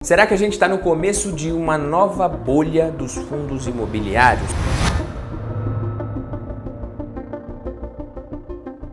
Será que a gente está no começo de uma nova bolha dos fundos imobiliários?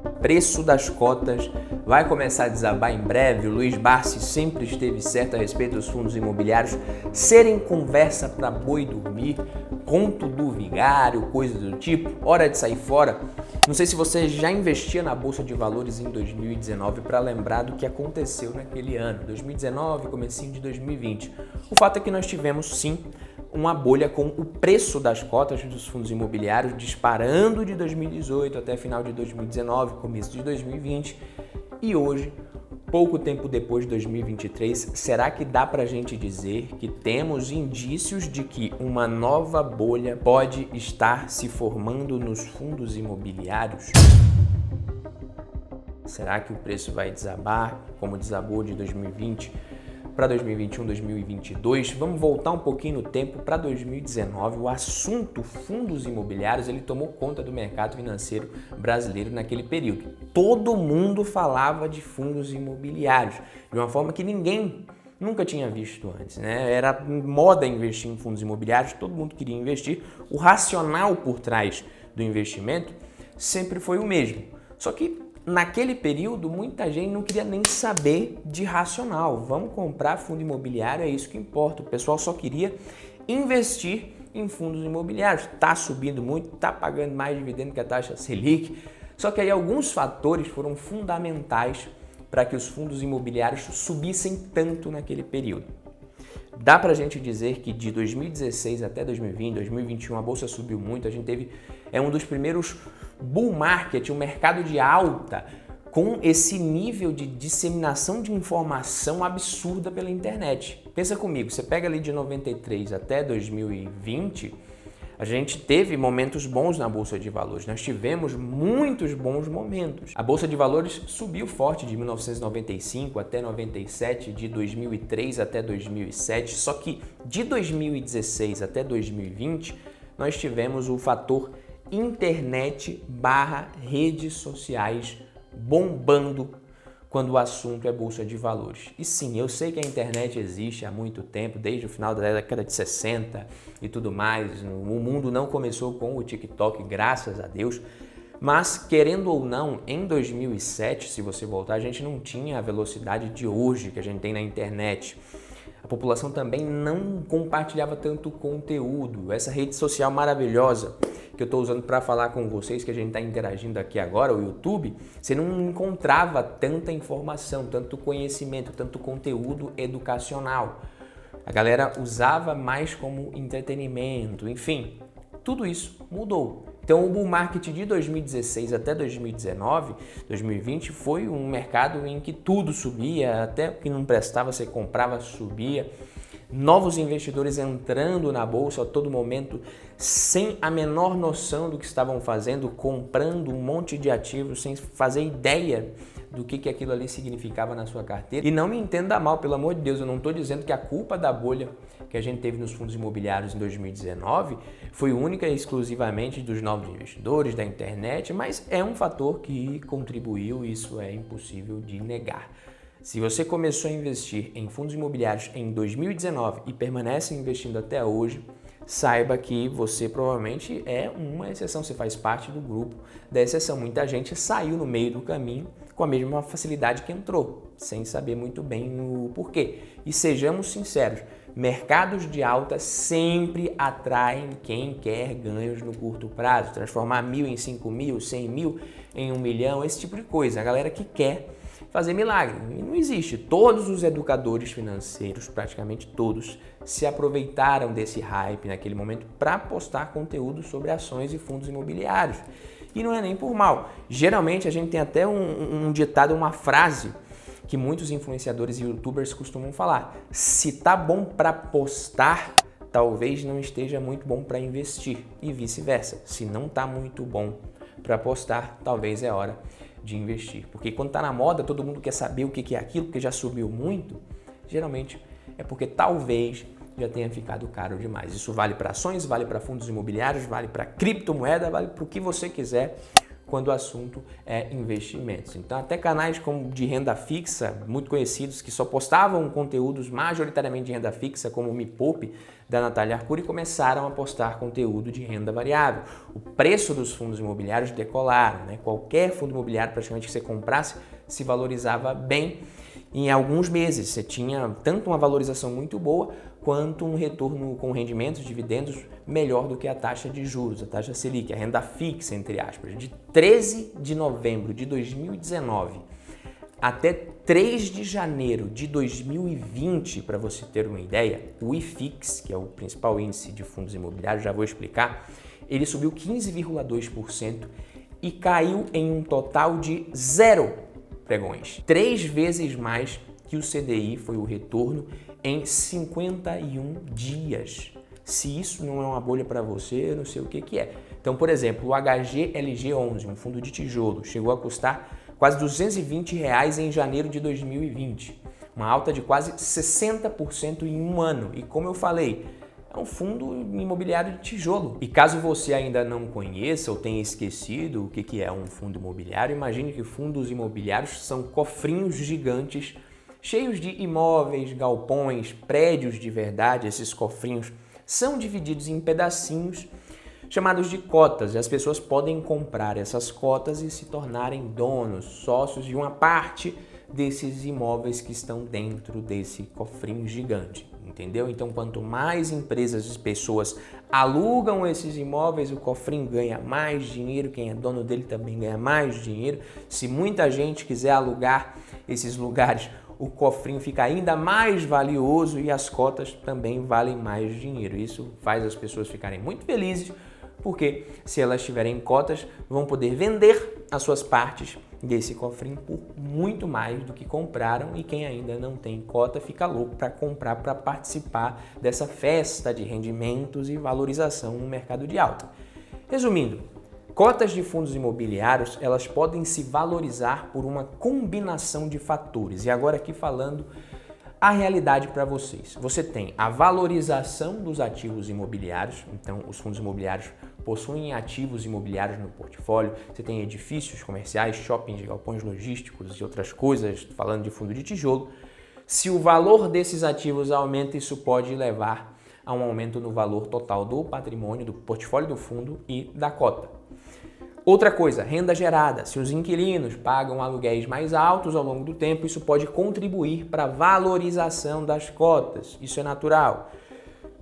O preço das cotas vai começar a desabar em breve. O Luiz Barsi sempre esteve certo a respeito dos fundos imobiliários serem conversa para boi dormir, conto do vigário, coisa do tipo, hora de sair fora. Não sei se você já investia na Bolsa de Valores em 2019 para lembrar do que aconteceu naquele ano, 2019, comecinho de 2020. O fato é que nós tivemos sim uma bolha com o preço das cotas dos fundos imobiliários disparando de 2018 até final de 2019, começo de 2020 e hoje, pouco tempo depois de 2023, será que dá para a gente dizer que temos indícios de que uma nova bolha pode estar se formando nos fundos imobiliários? Será que o preço vai desabar, como desabou de 2020 para 2021, 2022? Vamos voltar um pouquinho no tempo para 2019. O assunto fundos imobiliários ele tomou conta do mercado financeiro brasileiro naquele período. Todo mundo falava de fundos imobiliários de uma forma que ninguém nunca tinha visto antes, né? Era moda investir em fundos imobiliários, todo mundo queria investir. O racional por trás do investimento sempre foi o mesmo. Só que naquele período, muita gente não queria nem saber de racional. Vamos comprar fundo imobiliário, é isso que importa. O pessoal só queria investir em fundos imobiliários. Está subindo muito, está pagando mais dividendo que a taxa Selic. Só que aí alguns fatores foram fundamentais para que os fundos imobiliários subissem tanto naquele período. Dá para a gente dizer que de 2016 até 2020, 2021, a Bolsa subiu muito. A gente teve um dos primeiros bull market, um mercado de alta, com esse nível de disseminação de informação absurda pela internet. Pensa comigo, você pega ali de 93 até 2020, a gente teve momentos bons na Bolsa de Valores, nós tivemos muitos bons momentos. A Bolsa de Valores subiu forte de 1995 até 97, de 2003 até 2007, só que de 2016 até 2020, nós tivemos o fator internet / redes sociais bombando quando o assunto é Bolsa de Valores. E sim, eu sei que a internet existe há muito tempo, desde o final da década de 60 e tudo mais. O mundo não começou com o TikTok, graças a Deus. Mas, querendo ou não, em 2007, se você voltar, a gente não tinha a velocidade de hoje que a gente tem na internet. A população também não compartilhava tanto conteúdo. Essa rede social maravilhosa que eu estou usando para falar com vocês, que a gente está interagindo aqui agora, o YouTube, você não encontrava tanta informação, tanto conhecimento, tanto conteúdo educacional. A galera usava mais como entretenimento, enfim, tudo isso mudou. Então o bull market de 2016 até 2019, 2020 foi um mercado em que tudo subia, até o que não prestava você comprava, subia. Novos investidores entrando na bolsa a todo momento, sem a menor noção do que estavam fazendo, comprando um monte de ativos, sem fazer ideia do que aquilo ali significava na sua carteira. E não me entenda mal, pelo amor de Deus, eu não estou dizendo que a culpa da bolha que a gente teve nos fundos imobiliários em 2019 foi única e exclusivamente dos novos investidores, da internet, mas é um fator que contribuiu, isso é impossível de negar. Se você começou a investir em fundos imobiliários em 2019 e permanece investindo até hoje, saiba que você provavelmente é uma exceção, você faz parte do grupo da exceção. Muita gente saiu no meio do caminho com a mesma facilidade que entrou, sem saber muito bem o porquê. E sejamos sinceros, mercados de alta sempre atraem quem quer ganhos no curto prazo, transformar 1.000 em 5.000, 100.000 em 1 milhão, esse tipo de coisa. A galera que quer fazer milagre. E não existe. Todos os educadores financeiros, praticamente todos, se aproveitaram desse hype naquele momento para postar conteúdo sobre ações e fundos imobiliários. E não é nem por mal. Geralmente a gente tem até um ditado, uma frase que muitos influenciadores e youtubers costumam falar. Se tá bom para postar, talvez não esteja muito bom para investir. E vice-versa. Se não tá muito bom para postar, talvez é hora de investir. Porque quando está na moda, todo mundo quer saber o que é aquilo, porque já subiu muito. Geralmente é porque talvez já tenha ficado caro demais. Isso vale para ações, vale para fundos imobiliários, vale para criptomoeda, vale para o que você quiser quando o assunto é investimentos. Então, até canais como de renda fixa, muito conhecidos, que só postavam conteúdos majoritariamente de renda fixa, como o Me Poupe, da Natália Arcuri, começaram a postar conteúdo de renda variável. O preço dos fundos imobiliários decolaram, né? Qualquer fundo imobiliário praticamente que você comprasse se valorizava bem em alguns meses. Você tinha tanto uma valorização muito boa quanto um retorno com rendimentos, dividendos, melhor do que a taxa de juros, a taxa Selic, a renda fixa, entre aspas. De 13 de novembro de 2019 até 3 de janeiro de 2020, para você ter uma ideia, o IFIX, que é o principal índice de fundos imobiliários, já vou explicar, ele subiu 15,2% e caiu em um total de 0 pregões. 3 vezes mais que o CDI foi o retorno em 51 dias. Se isso não é uma bolha para você, eu não sei o que é. Então, por exemplo, o HGLG11, um fundo de tijolo, chegou a custar quase R$220 em janeiro de 2020. Uma alta de quase 60% em um ano. E como eu falei, é um fundo imobiliário de tijolo. E caso você ainda não conheça ou tenha esquecido o que é um fundo imobiliário, imagine que fundos imobiliários são cofrinhos gigantes cheios de imóveis, galpões, prédios de verdade. Esses cofrinhos são divididos em pedacinhos chamados de cotas, e as pessoas podem comprar essas cotas e se tornarem donos, sócios de uma parte desses imóveis que estão dentro desse cofrinho gigante, entendeu? Então, quanto mais empresas e pessoas alugam esses imóveis, o cofrinho ganha mais dinheiro, quem é dono dele também ganha mais dinheiro. Se muita gente quiser alugar esses lugares, o cofrinho fica ainda mais valioso e as cotas também valem mais dinheiro. Isso faz as pessoas ficarem muito felizes, porque se elas tiverem cotas, vão poder vender as suas partes desse cofrinho por muito mais do que compraram, e quem ainda não tem cota fica louco para comprar, para participar dessa festa de rendimentos e valorização no mercado de alta. Resumindo, cotas de fundos imobiliários, elas podem se valorizar por uma combinação de fatores. E agora aqui falando a realidade para vocês. Você tem a valorização dos ativos imobiliários, então os fundos imobiliários possuem ativos imobiliários no portfólio, você tem edifícios comerciais, shoppings, galpões logísticos e outras coisas, falando de fundo de tijolo. Se o valor desses ativos aumenta, isso pode levar a um aumento no valor total do patrimônio, do portfólio do fundo e da cota. Outra coisa, renda gerada. Se os inquilinos pagam aluguéis mais altos ao longo do tempo, isso pode contribuir para a valorização das cotas. Isso é natural.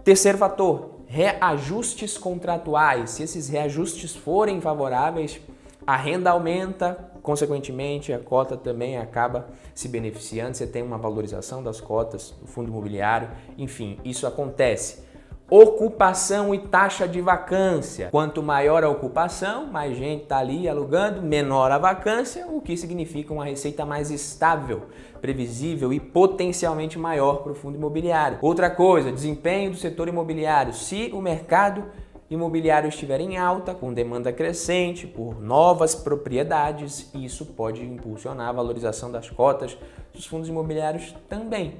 Terceiro fator, reajustes contratuais. Se esses reajustes forem favoráveis, a renda aumenta, consequentemente a cota também acaba se beneficiando. Você tem uma valorização das cotas do fundo imobiliário. Enfim, isso acontece. Ocupação e taxa de vacância. Quanto maior a ocupação, mais gente está ali alugando, menor a vacância, o que significa uma receita mais estável, previsível e potencialmente maior para o fundo imobiliário. Outra coisa, desempenho do setor imobiliário. Se o mercado imobiliário estiver em alta, com demanda crescente por novas propriedades, isso pode impulsionar a valorização das cotas dos fundos imobiliários também.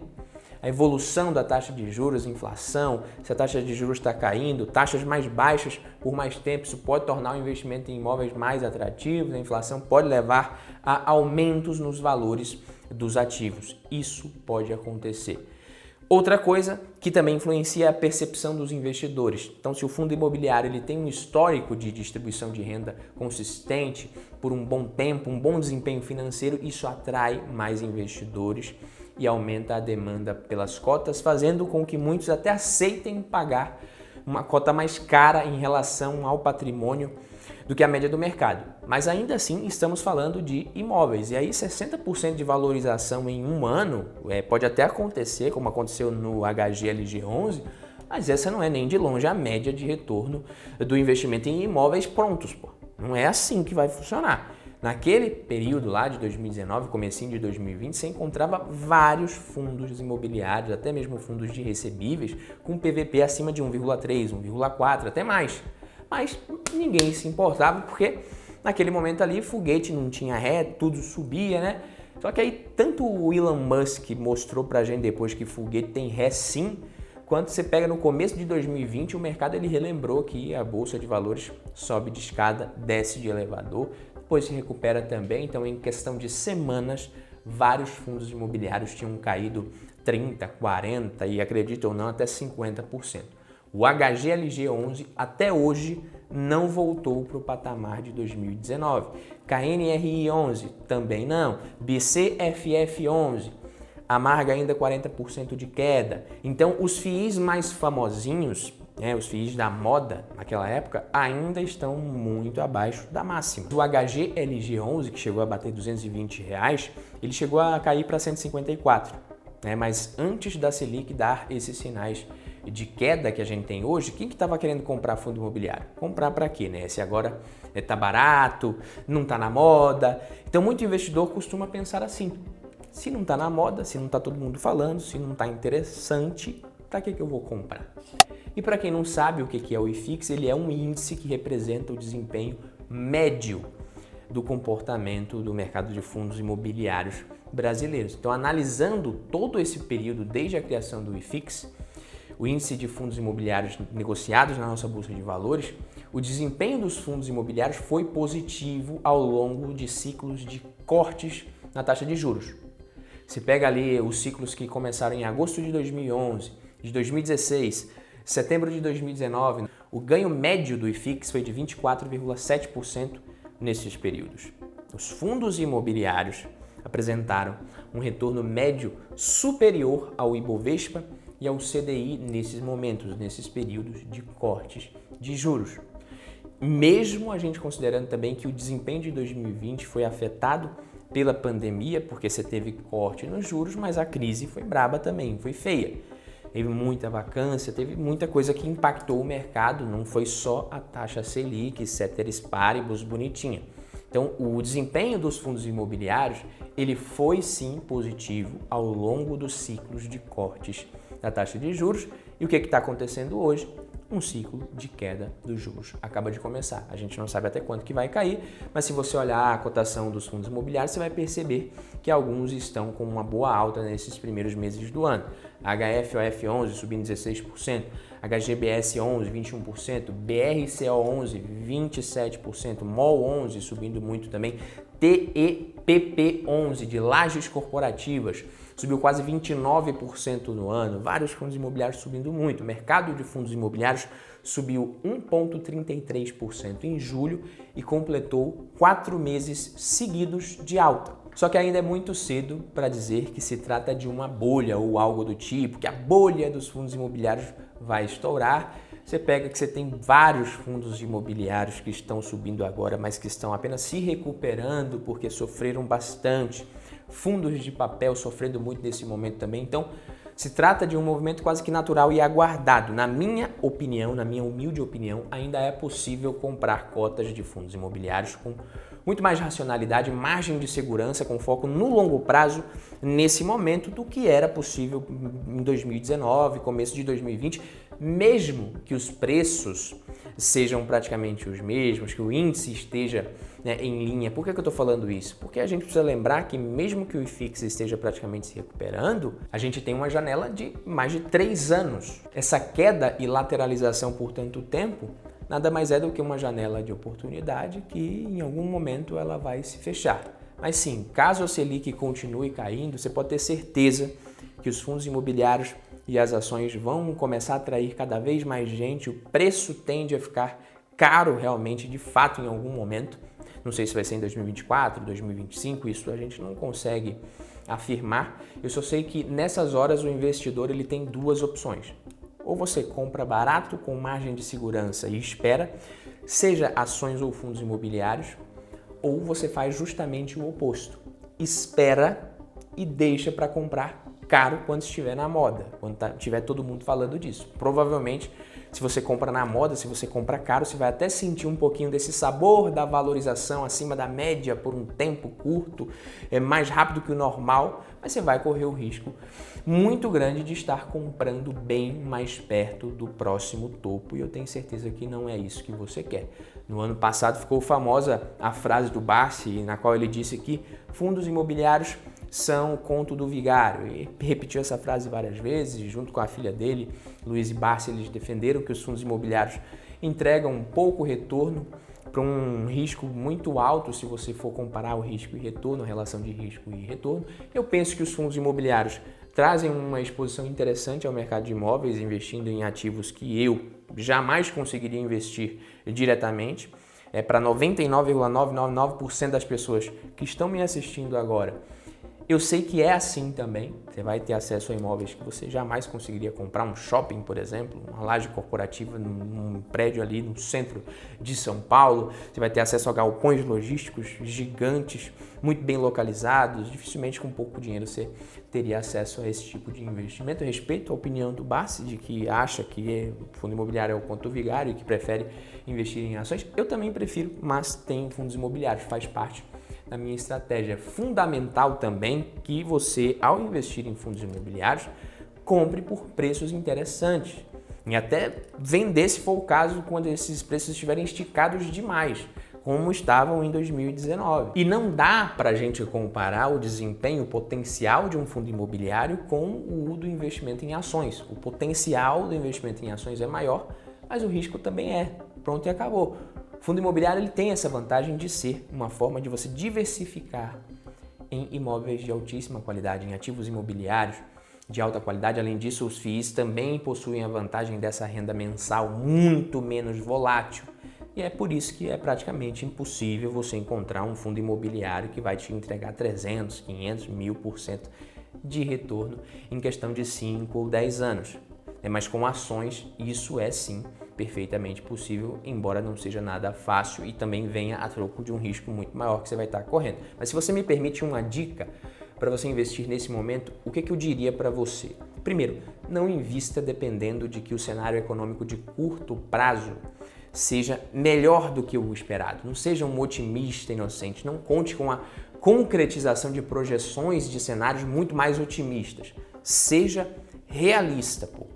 A evolução da taxa de juros, inflação, se a taxa de juros está caindo, taxas mais baixas por mais tempo, isso pode tornar o investimento em imóveis mais atrativo, a inflação pode levar a aumentos nos valores dos ativos. Isso pode acontecer. Outra coisa que também influencia é a percepção dos investidores. Então, se o fundo imobiliário ele tem um histórico de distribuição de renda consistente por um bom tempo, um bom desempenho financeiro, isso atrai mais investidores e aumenta a demanda pelas cotas, fazendo com que muitos até aceitem pagar uma cota mais cara em relação ao patrimônio do que a média do mercado. Mas ainda assim estamos falando de imóveis, e aí 60% de valorização em um ano pode até acontecer, como aconteceu no HGLG11, mas essa não é nem de longe a média de retorno do investimento em imóveis prontos. Pô. Não é assim que vai funcionar. Naquele período lá de 2019, comecinho de 2020, você encontrava vários fundos imobiliários, até mesmo fundos de recebíveis, com PVP acima de 1,3, 1,4, até mais. Mas ninguém se importava, porque naquele momento ali foguete não tinha ré, tudo subia, né? Só que aí tanto o Elon Musk mostrou pra gente depois que foguete tem ré sim, quanto você pega no começo de 2020, o mercado ele relembrou que a Bolsa de Valores sobe de escada, desce de elevador, depois se recupera também. Então, em questão de semanas, vários fundos imobiliários tinham caído 30%, 40% e, acredite ou não, até 50%. O HGLG11 até hoje não voltou para o patamar de 2019. KNRI11 também não. BCFF11, amarga ainda 40% de queda. Então, os FIIs mais famosinhos, os FIIs da moda naquela época, ainda estão muito abaixo da máxima. O HGLG11, que chegou a bater R$220, ele chegou a cair para 154, mas antes da Selic dar esses sinais de queda que a gente tem hoje, quem que estava querendo comprar fundo imobiliário? Comprar para quê, né? Se agora está barato, não está na moda. Então, muito investidor costuma pensar assim: se não está na moda, se não está todo mundo falando, se não está interessante, para que eu vou comprar? E para quem não sabe o que é o IFIX, ele é um índice que representa o desempenho médio do comportamento do mercado de fundos imobiliários brasileiros. Então, analisando todo esse período desde a criação do IFIX, o índice de fundos imobiliários negociados na nossa bolsa de valores, o desempenho dos fundos imobiliários foi positivo ao longo de ciclos de cortes na taxa de juros. Se pega ali os ciclos que começaram em agosto de 2011, de 2016, setembro de 2019, o ganho médio do IFIX foi de 24,7% nesses períodos. Os fundos imobiliários apresentaram um retorno médio superior ao Ibovespa e ao CDI nesses momentos, nesses períodos de cortes de juros. Mesmo a gente considerando também que o desempenho de 2020 foi afetado pela pandemia, porque você teve corte nos juros, mas a crise foi braba também, foi feia. Teve muita vacância, teve muita coisa que impactou o mercado, não foi só a taxa Selic, ceteris paribus, bonitinha. Então, o desempenho dos fundos imobiliários, ele foi sim positivo ao longo dos ciclos de cortes da taxa de juros. E o que está acontecendo hoje? Um ciclo de queda dos juros acaba de começar. A gente não sabe até quanto que vai cair, mas se você olhar a cotação dos fundos imobiliários, você vai perceber que alguns estão com uma boa alta nesses primeiros meses do ano. HFOF11 subindo 16%, HGBS11 21%, BRCO11 27%, MOL11 subindo muito também, TEPP11 de lajes corporativas subiu quase 29% no ano, vários fundos imobiliários subindo muito. O mercado de fundos imobiliários subiu 1,33% em julho e completou 4 meses seguidos de alta. Só que ainda é muito cedo para dizer que se trata de uma bolha ou algo do tipo, que a bolha dos fundos imobiliários vai estourar. Você pega que você tem vários fundos imobiliários que estão subindo agora, mas que estão apenas se recuperando porque sofreram bastante. Fundos de papel sofrendo muito nesse momento também. Então, se trata de um movimento quase que natural e aguardado. Na minha opinião, na minha humilde opinião, ainda é possível comprar cotas de fundos imobiliários com muito mais racionalidade, margem de segurança, com foco no longo prazo nesse momento do que era possível em 2019, começo de 2020, mesmo que os preços sejam praticamente os mesmos, que o índice esteja em linha. Por que eu estou falando isso? Porque a gente precisa lembrar que mesmo que o IFIX esteja praticamente se recuperando, a gente tem uma janela de mais de 3 anos. Essa queda e lateralização por tanto tempo nada mais é do que uma janela de oportunidade que em algum momento ela vai se fechar. Mas sim, caso a Selic continue caindo, você pode ter certeza que os fundos imobiliários e as ações vão começar a atrair cada vez mais gente, o preço tende a ficar caro realmente, de fato, em algum momento. Não sei se vai ser em 2024, 2025, isso a gente não consegue afirmar. Eu só sei que nessas horas o investidor ele tem 2 opções. Ou você compra barato com margem de segurança e espera, seja ações ou fundos imobiliários, ou você faz justamente o oposto. Espera e deixa para comprar caro quando estiver na moda, quando tiver todo mundo falando disso. Provavelmente, se você compra na moda, se você compra caro, você vai até sentir um pouquinho desse sabor da valorização acima da média por um tempo curto, mais rápido que o normal, mas você vai correr o risco muito grande de estar comprando bem mais perto do próximo topo, e eu tenho certeza que não é isso que você quer. No ano passado ficou famosa a frase do Barsi, na qual ele disse que fundos imobiliários são o conto do vigário, e repetiu essa frase várias vezes. Junto com a filha dele, Luiz e Barsi, eles defenderam que os fundos imobiliários entregam um pouco retorno para um risco muito alto se você for comparar o risco e retorno, a relação de risco e retorno. Eu penso que os fundos imobiliários trazem uma exposição interessante ao mercado de imóveis, investindo em ativos que eu jamais conseguiria investir diretamente. Para 99,999% das pessoas que estão me assistindo agora, eu sei que é assim também. Você vai ter acesso a imóveis que você jamais conseguiria comprar, um shopping, por exemplo, uma laje corporativa num prédio ali no centro de São Paulo. Você vai ter acesso a galpões logísticos gigantes, muito bem localizados. Dificilmente com pouco dinheiro você teria acesso a esse tipo de investimento. Eu respeito a opinião do Bassi, de que acha que o fundo imobiliário é o ponto vigário e que prefere investir em ações. Eu também prefiro, mas tem fundos imobiliários, faz parte da minha estratégia. É fundamental também que você, ao investir em fundos imobiliários, compre por preços interessantes e até vender, se for o caso, quando esses preços estiverem esticados demais, como estavam em 2019. E não dá para a gente comparar o desempenho, o potencial de um fundo imobiliário com o do investimento em ações. O potencial do investimento em ações é maior, mas o risco também é. Pronto e acabou. O fundo imobiliário ele tem essa vantagem de ser uma forma de você diversificar em imóveis de altíssima qualidade, em ativos imobiliários de alta qualidade. Além disso, os FIIs também possuem a vantagem dessa renda mensal muito menos volátil. E é por isso que é praticamente impossível você encontrar um fundo imobiliário que vai te entregar 300, 500, 1000% de retorno em questão de 5 ou 10 anos. Mas com ações, isso é sim perfeitamente possível, embora não seja nada fácil e também venha a troco de um risco muito maior que você vai estar correndo. Mas se você me permite uma dica para você investir nesse momento, o que eu diria para você? Primeiro, não invista dependendo de que o cenário econômico de curto prazo seja melhor do que o esperado. Não seja um otimista inocente, não conte com a concretização de projeções de cenários muito mais otimistas. Seja realista, pô.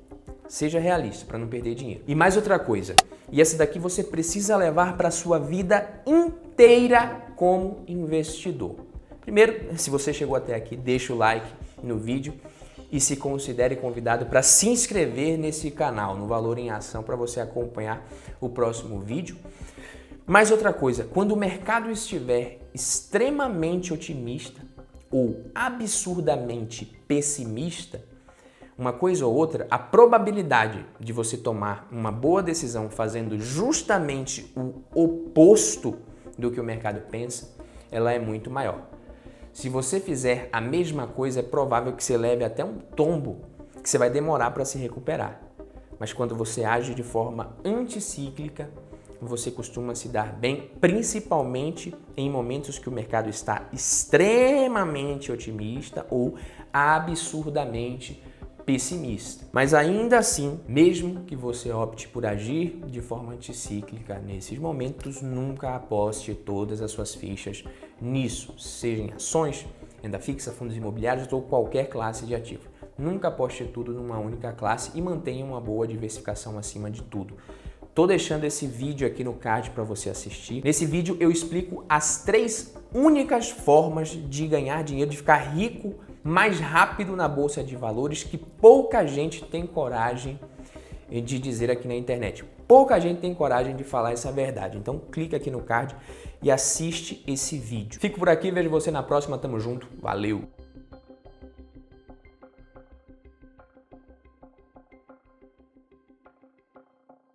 Seja realista para não perder dinheiro. E mais outra coisa, e essa daqui você precisa levar para a sua vida inteira como investidor. Primeiro, se você chegou até aqui, deixa o like no vídeo e se considere convidado para se inscrever nesse canal, no Valor em Ação, para você acompanhar o próximo vídeo. Mais outra coisa, quando o mercado estiver extremamente otimista ou absurdamente pessimista, uma coisa ou outra, a probabilidade de você tomar uma boa decisão fazendo justamente o oposto do que o mercado pensa, ela é muito maior. Se você fizer a mesma coisa, é provável que você leve até um tombo, que você vai demorar para se recuperar. Mas quando você age de forma anticíclica, você costuma se dar bem, principalmente em momentos que o mercado está extremamente otimista ou absurdamente pessimista. Mas ainda assim, mesmo que você opte por agir de forma anticíclica nesses momentos, nunca aposte todas as suas fichas nisso, seja em ações, renda fixa, fundos imobiliários ou qualquer classe de ativo. Nunca aposte tudo numa única classe e mantenha uma boa diversificação acima de tudo. Tô deixando esse vídeo aqui no card para você assistir. Nesse vídeo eu explico as 3 únicas formas de ganhar dinheiro, de ficar rico mais rápido na bolsa de valores, que pouca gente tem coragem de dizer aqui na internet. Pouca gente tem coragem de falar essa verdade. Então clica aqui no card e assiste esse vídeo. Fico por aqui, vejo você na próxima. Tamo junto. Valeu!